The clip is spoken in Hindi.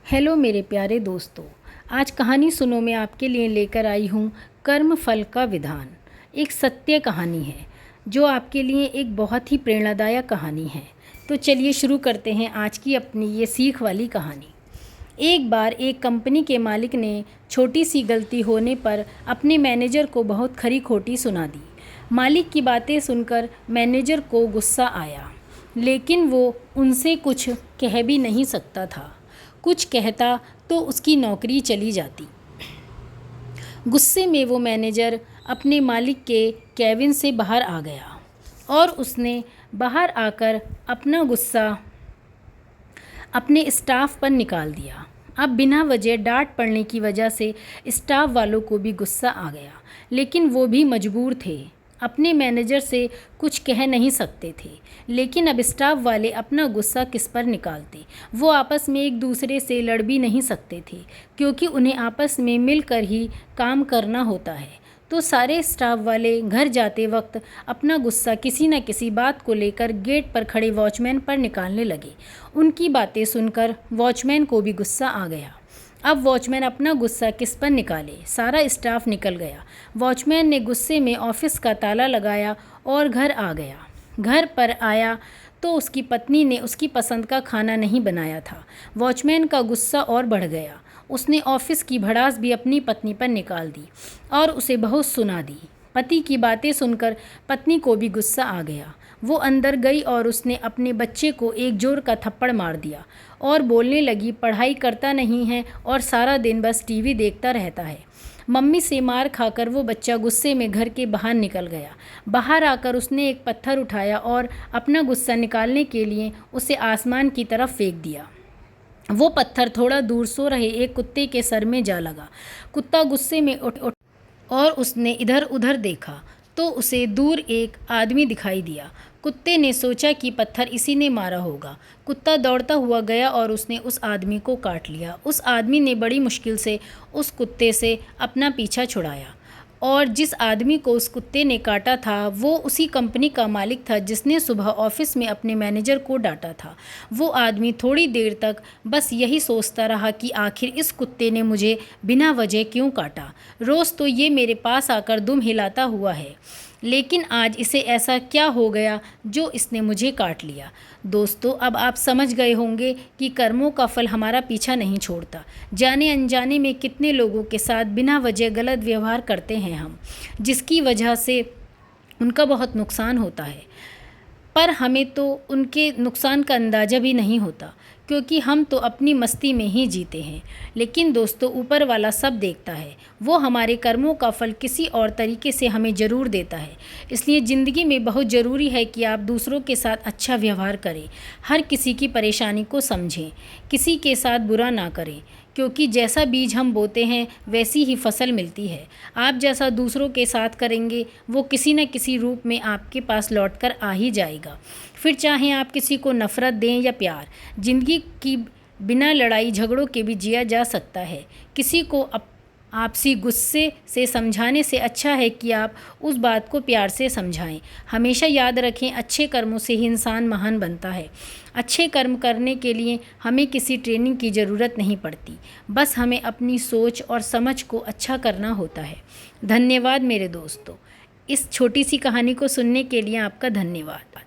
हेलो मेरे प्यारे दोस्तों, आज कहानी सुनो मैं आपके लिए लेकर आई हूँ कर्म फल का विधान। एक सत्य कहानी है जो आपके लिए एक बहुत ही प्रेरणादायक कहानी है। तो चलिए शुरू करते हैं आज की अपनी ये सीख वाली कहानी। एक बार एक कंपनी के मालिक ने छोटी सी गलती होने पर अपने मैनेजर को बहुत खरी खोटी सुना दी। मालिक की बातें सुनकर मैनेजर को गुस्सा आया, लेकिन वो उनसे कुछ कह भी नहीं सकता था। कुछ कहता तो उसकी नौकरी चली जाती। गुस्से में वो मैनेजर अपने मालिक के केबिन से बाहर आ गया और उसने बाहर आकर अपना गुस्सा अपने स्टाफ पर निकाल दिया। अब बिना वजह डांट पड़ने की वजह से स्टाफ वालों को भी गुस्सा आ गया, लेकिन वो भी मजबूर थे। अपने मैनेजर से कुछ कह नहीं सकते थे, लेकिन अब स्टाफ वाले अपना गुस्सा किस पर निकालते। वो आपस में एक दूसरे से लड़ भी नहीं सकते थे, क्योंकि उन्हें आपस में मिलकर ही काम करना होता है। तो सारे स्टाफ वाले घर जाते वक्त अपना गुस्सा किसी न किसी बात को लेकर गेट पर खड़े वॉचमैन पर निकालने लगे। उनकी बातें सुनकर वॉचमैन को भी गुस्सा आ गया। अब वॉचमैन अपना गुस्सा किस पर निकाले। सारा स्टाफ निकल गया। वॉचमैन ने गुस्से में ऑफिस का ताला लगाया और घर आ गया। घर पर आया तो उसकी पत्नी ने उसकी पसंद का खाना नहीं बनाया था। वॉचमैन का गुस्सा और बढ़ गया। उसने ऑफिस की भड़ास भी अपनी पत्नी पर निकाल दी और उसे बहुत सुना दी। पति की बातें सुनकर पत्नी को भी गुस्सा आ गया। वो अंदर गई और उसने अपने बच्चे को एक जोर का थप्पड़ मार दिया और बोलने लगी, पढ़ाई करता नहीं है और सारा दिन बस टीवी देखता रहता है। मम्मी से मार खाकर वो बच्चा गुस्से में घर के बाहर निकल गया। बाहर आकर उसने एक पत्थर उठाया और अपना गुस्सा निकालने के लिए उसे आसमान की तरफ फेंक दिया। वो पत्थर थोड़ा दूर सो रहे एक कुत्ते के सर में जा लगा। कुत्ता गुस्से में उठ और उसने इधर उधर देखा तो उसे दूर एक आदमी दिखाई दिया। कुत्ते ने सोचा कि पत्थर इसी ने मारा होगा। कुत्ता दौड़ता हुआ गया और उसने उस आदमी को काट लिया। उस आदमी ने बड़ी मुश्किल से उस कुत्ते से अपना पीछा छुड़ाया और जिस आदमी को उस कुत्ते ने काटा था वो उसी कंपनी का मालिक था जिसने सुबह ऑफिस में अपने मैनेजर को डांटा था। वो आदमी थोड़ी देर तक बस यही सोचता रहा कि आखिर इस कुत्ते ने मुझे बिना वजह क्यों काटा। रोज़ तो ये मेरे पास आकर दुम हिलाता हुआ है, लेकिन आज इसे ऐसा क्या हो गया जो इसने मुझे काट लिया। दोस्तों, अब आप समझ गए होंगे कि कर्मों का फल हमारा पीछा नहीं छोड़ता। जाने अनजाने में कितने लोगों के साथ बिना वजह गलत व्यवहार करते हैं हम, जिसकी वजह से उनका बहुत नुकसान होता है, पर हमें तो उनके नुकसान का अंदाज़ा भी नहीं होता, क्योंकि हम तो अपनी मस्ती में ही जीते हैं। लेकिन दोस्तों, ऊपर वाला सब देखता है। वो हमारे कर्मों का फल किसी और तरीके से हमें ज़रूर देता है। इसलिए ज़िंदगी में बहुत ज़रूरी है कि आप दूसरों के साथ अच्छा व्यवहार करें, हर किसी की परेशानी को समझें, किसी के साथ बुरा ना करें, क्योंकि जैसा बीज हम बोते हैं वैसी ही फसल मिलती है। आप जैसा दूसरों के साथ करेंगे वो किसी न किसी रूप में आपके पास लौट कर आ ही जाएगा। फिर चाहे आप किसी को नफ़रत दें या प्यार, ज़िंदगी की बिना लड़ाई झगड़ों के भी जिया जा सकता है। किसी को आपसी गुस्से से समझाने से अच्छा है कि आप उस बात को प्यार से समझाएं। हमेशा याद रखें, अच्छे कर्मों से ही इंसान महान बनता है। अच्छे कर्म करने के लिए हमें किसी ट्रेनिंग की ज़रूरत नहीं पड़ती, बस हमें अपनी सोच और समझ को अच्छा करना होता है। धन्यवाद मेरे दोस्तों, इस छोटी सी कहानी को सुनने के लिए आपका धन्यवाद।